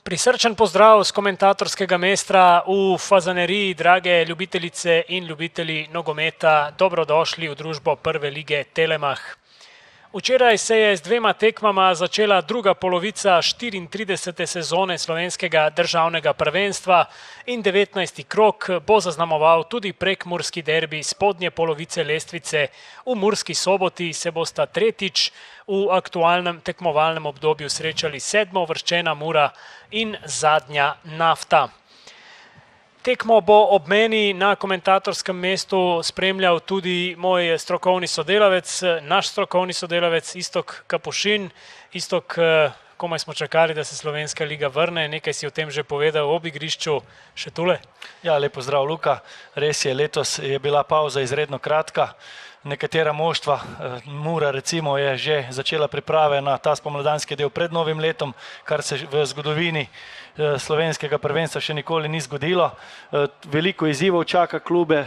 Prisrčen pozdrav z komentatorskega mesta v Fazaneriji, drage ljubitelice in ljubitelji nogometa, dobrodošli v družbo Prve lige Telemach. Včeraj se je z dvema tekmama začela druga polovica 34. sezone slovenskega državnega prvenstva in 19. krog bo zaznamoval tudi prekmurski derbi spodnje polovice lestvice. V Murski Soboti se bosta tretjič v aktualnem tekmovalnem obdobju srečali sedmouvrščena Mura in zadnja Nafta. Tekmo bo ob meni na komentatorskem mestu spremljal tudi moj strokovni sodelavec, naš strokovni sodelavec Iztok Kapušin. Iztok, komaj smo čakali, da se Slovenska liga vrne, nekaj si o tem že povedal ob igrišču, še tule? Ja, lepo zdrav, Luka. Res je, letos je bila pauza izredno kratka. Nekatera moštva, Mura recimo, je že začela priprave na ta spomladanski del pred novim letom, kar se v zgodovini slovenskega prvenstva še nikoli ni zgodilo. Veliko izzivov čaka klube,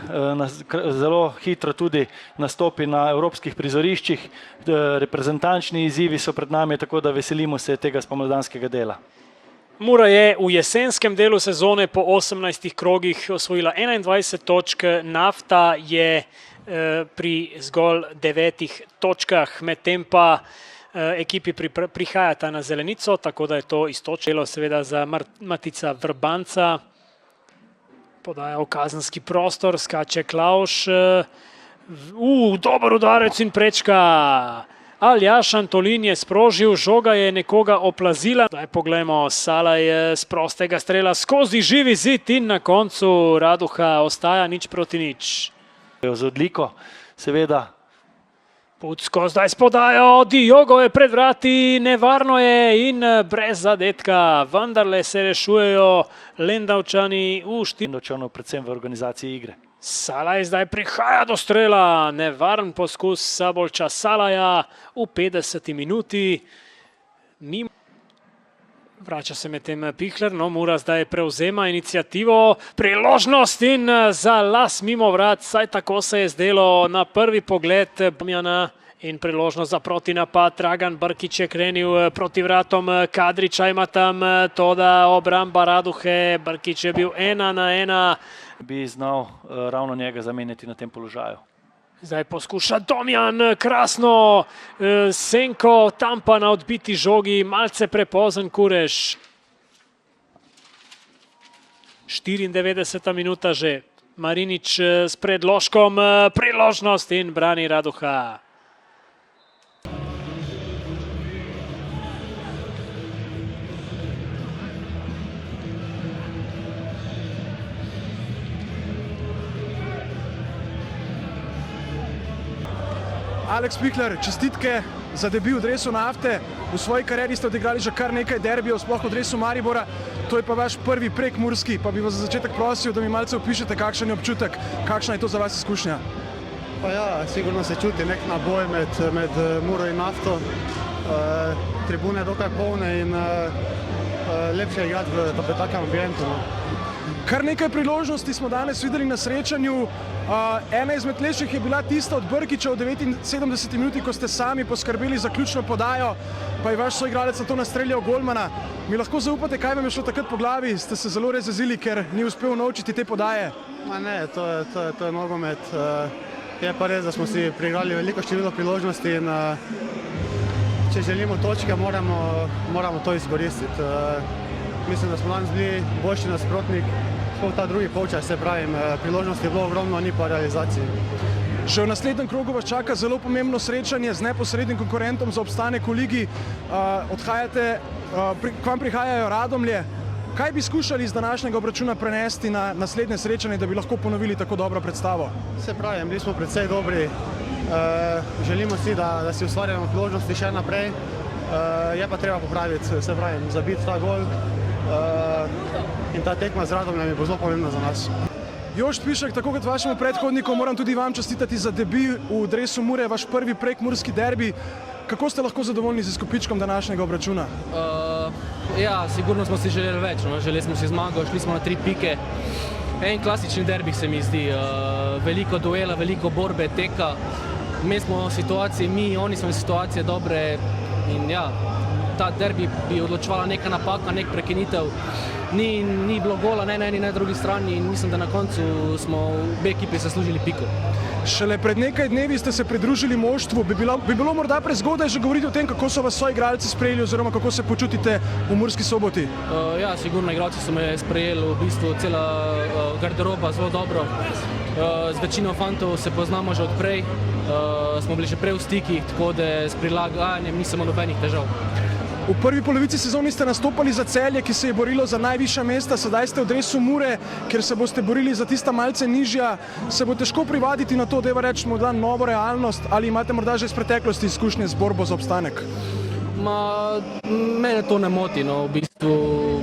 zelo hitro tudi nastopi na evropskih prizoriščih. Reprezentančni izzivi so pred nami, tako da veselimo se tega spomladanskega dela. Mura je v jesenskem delu sezone po 18 krogih osvojila 21 točk, Nafta je pri zgolj 9 točkah, medtem pa ekipi prihajata na zelenico, tako da je to istočilo seveda za Matica Vrbanca. Podaja v kazenski prostor, skače Klavš. Dober udarec in prečka. Aljaž Antolin je sprožil, žoga je nekoga oplazila. Zdaj poglejmo, Salaj z prostega strela skozi živi zid in na koncu Raduha ostaja 0:0. Z odliko, seveda. Pucko zdaj spodajo, Diogo je pred vrati, nevarno je in brez zadetka. Vendarle se rešujejo Lendavčani v Lendavčanov, predvsem v organizaciji igre. Salaj zdaj prihaja do strela, nevaren poskus Sabolča Salaja v 50. minuti. Vrača se medtem Pihler, no Mura zdaj prevzema inicijativo, priložnost in za las mimo vrat, saj tako se je zdelo na prvi pogled Bamjana in priložnost za protinapad. Dragan Brkić je krenil proti vratom, Kadriča ima tam, toda obramba Raduhe, Brkić je bil 1-1. Bi znal ravno njega zamenjati na tem položaju. Zdaj poskuša Domjan, krasno, Senko tam pa na odbiti žogi, malce prepozen Kureš. 94. minuta že, Marinič s predložkom, priložnost in brani Raduha. Aleks Pihler, čestitke za debi v dresu Nafte. V svoji karieri ste odigrali že kar nekaj derbijev, sploh v dresu Maribora. To je pa vaš prvi prekmurski, pa bi vas za začetek prosil, da mi malce opišete, kakšen je občutek, kakšna je to za vas izkušnja. Pa ja, sigurno se čuti nek naboj med Muro in Nafto. Tribune dokaj polne in lepše je igrati v takem ambientu. Kar nekaj priložnosti smo danes videli na srečanju. Ena izmed lepših je bila tista od Brkića v 79. minuti, ko ste sami poskrbeli za ključno podajo, pa je vaš soigralec na to nastreljal golmana. Mi lahko zaupate, kaj vam je šlo takrat po glavi? Ste se zelo razjezili, ker ni uspel naučiti te podaje? Ma ne, to je nogomet. Je pa res, da smo si priigrali veliko število priložnosti in če želimo točke, moramo to izkoristiti. Mislim, da smo danes bili boljši nasprotnik. Ta drugi polčas, se pravim, priložnosti je bilo ogromno, ni pa realizaciji. Že v naslednjem krogu vas čaka zelo pomembno srečanje z neposrednim konkurentom za obstanek v ligi. Odhajate, k vam prihajajo Radomlje. Kaj bi skušali iz današnjega obračuna prenesti na naslednje srečanje, da bi lahko ponovili tako dobro predstavo? Se pravim, bili smo precej dobri. Želimo si, da si ustvarjamo priložnosti še naprej. Je pa treba popraviti, se pravim, zabiti ta gol. In ta tekma z Radomljami bo zelo pomembna za nas. Jošt Pišek, tako kot vašemu predhodniku, moram tudi vam čestitati za debi v dresu Mure, vaš prvi prekmurski derbi. Kako ste lahko zadovoljni z izkupičkom današnjega obračuna? Ja, sigurno smo si želeli več. Želeli smo si zmago, šli smo na 3 pike. En klasični derbi se mi zdi. Veliko duela, veliko borbe, teka. Mi smo v situaciji, oni smo v situaciji dobre in ja, ta derbi bi odločevala neka napaka, nek prekinitev. Ni bilo gola ne na eni, ne na drugi strani in mislim, da na koncu smo obe ekipi zaslužili piko. Šele pred nekaj dnevi ste se pridružili moštvu. Bi bilo morda prezgodaj že govoriti o tem, kako so vas soigralci sprejeli oziroma kako se počutite v Murski Soboti? Ja, sigurno igralci so me sprejeli, v bistvu cela garderoba zelo dobro. Z večino fantov se poznamo že odprej, smo bili že prej v stikih, tako da s prilagajanjem nisem imel nobenih težav. V prvi polovici sezoni ste nastopali za Celje, ki se je borilo za najvišja mesta, sedaj ste v dresu Mure, kjer se boste borili za tista malce nižja. Se bo težko privaditi na to, da reč morda novo realnost, ali imate morda že iz preteklosti izkušnje z borbo za obstanek? Mene to ne moti, no, v bistvu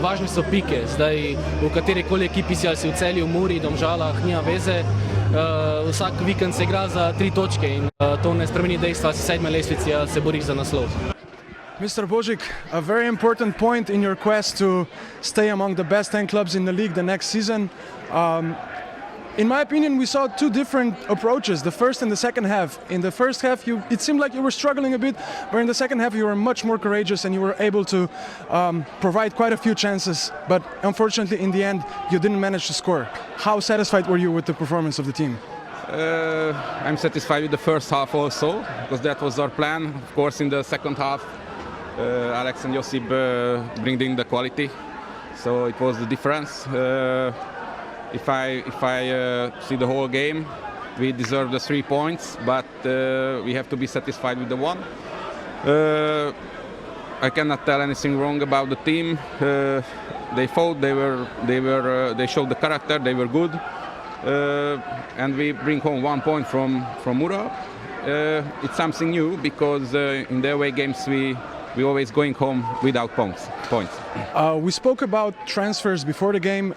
važni so pike. Zdaj v katerikoli ekipi si, ali si v Celju, v Muri, Domžalah, nima veze. Vsak vikend se igra za 3 točke in to ne spremeni dejstva, si 7. lestvici, ali se boriš za naslov. Mr. Božic, a very important point in your quest to stay among the best 10 clubs in the league the next season. In my opinion, we saw two different approaches, the first and the second half. In the first half, it seemed like you were struggling a bit, but in the second half, you were much more courageous and you were able to provide quite a few chances. But unfortunately, in the end, you didn't manage to score. How satisfied were you with the performance of the team? I'm satisfied with the first half also, because that was our plan. Of course, in the second half, Alex and Josip bring in the quality, so it was the difference. If I see the whole game, we deserve the 3 points, but we have to be satisfied with the 1. I cannot tell anything wrong about the team. They fought, they showed the character, they were good, and we bring home 1 point from Mura. It's something new because in the away games we always going home without points. We spoke about transfers before the game.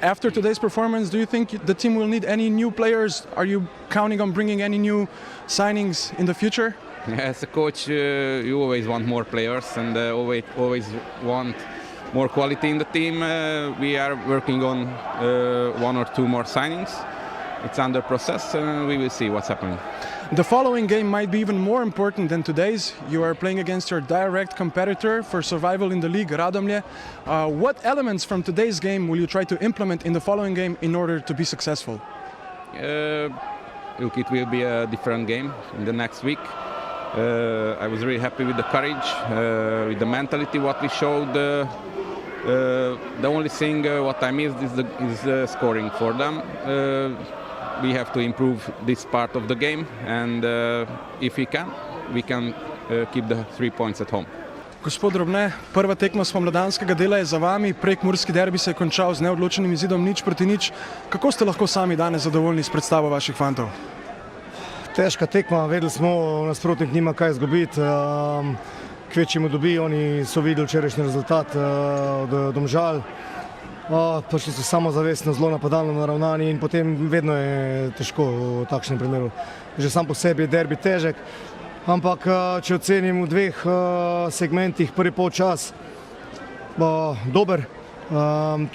After today's performance, do you think the team will need any new players? Are you counting on bringing any new signings in the future? As a coach, you always want more players and always want more quality in the team. We are working on 1 or 2 more signings. It's under process and we will see what's happening. The following game might be even more important than today's. You are playing against your direct competitor for survival in the league, Radomlje. What elements from today's game will you try to implement in the following game in order to be successful? Look, it will be a different game in the next week. I was really happy with the courage, with the mentality what we showed. The only thing what I missed is scoring for them. We have to improve this part of the game, and if we can keep the 3 points at home. Gospod Drobne, prva tekma spomladanskega dela je za vami, prekmurski derbi se je končal z neodločenim izidom 0-0. Kako ste lahko sami danes zadovoljni s predstavo vaših fantov? Težka tekma, vedeli smo, nasprotnik nima kaj izgubiti. Kvečjemu dobi, oni so videli včerajšnji rezultat od Domžal. Prišli so samozavestno, zelo napadalno naravnani in potem vedno je težko v takšnem primeru. Že sam po sebi je derbi težek, ampak če ocenim v 2 segmentih, prvi polčas dober,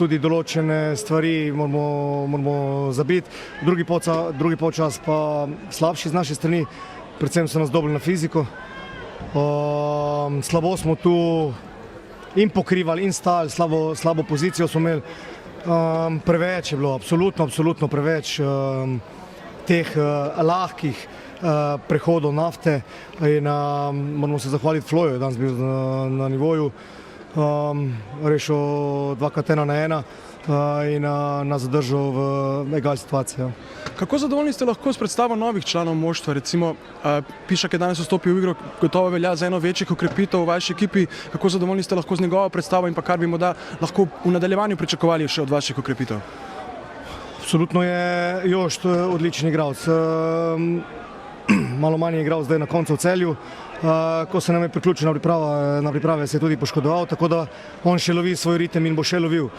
tudi določene stvari moramo zabiti, drugi polčas pa slabši z naše strani, predvsem so nas dobili na fiziko. Slabo smo tu in pokrivali in stali, slabo pozicijo smo imeli. Preveč je bilo, absolutno preveč teh lahkih prehodov nafte in moramo se zahvaliti Floju, danes bil na nivoju, rešil 2-1 in nas zadržal v egal situaciji. Kako zadovoljni ste lahko s predstavo novih članov moštva? Recimo, Pišak je danes vstopil v igro, gotovo velja za eno večjih okrepitev v vaši ekipi. Kako zadovoljni ste lahko z njegovo predstavo in pa kar bi morda lahko v nadaljevanju pričakovali še od vaših okrepitev? Absolutno je Jošt odličen igralec. Malo manj je igral zdaj na koncu v Celju. Ko se nam je priključil na priprave, se je tudi poškodoval, tako da on še lovi svoj ritem in bo še lovil.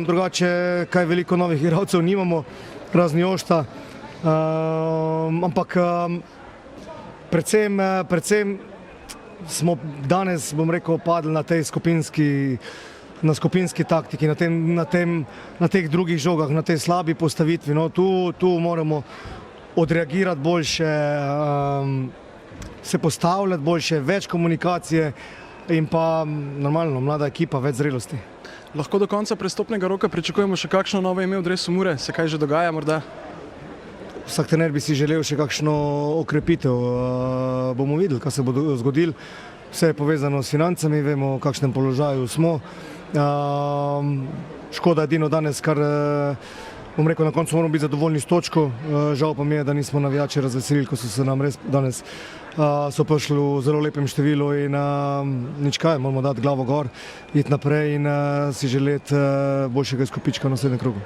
Drugače, kaj veliko novih igralcev nimamo, razni Jošta, ampak predvsem smo danes, bom rekel, padli na tej skupinski taktiki, na teh drugih žogah, na tej slabi postavitvi. No, tu moramo odreagirati boljše, se postavljati boljše, več komunikacije in pa normalno, mlada ekipa, več zrelosti. Lahko do konca prestopnega roka pričakujemo še kakšno novo ime v dresu Mure? Se kaj že dogaja morda? Vsak trener bi si želel še kakšno okrepitev. Bomo videli, kaj se bo zgodilo. Vse je povezano s financami, vemo, v kakšnem položaju smo. Škoda edino danes, kar bom rekel, na koncu moramo biti zadovoljni s točko. Žal pa mi je, da nismo navijači razveselili, ko so se nam res danes so prišli v zelo lepem številu in nič kaj, moramo dati glavo gor, iti naprej in si želeti boljšega izkupička v naslednjem krogu.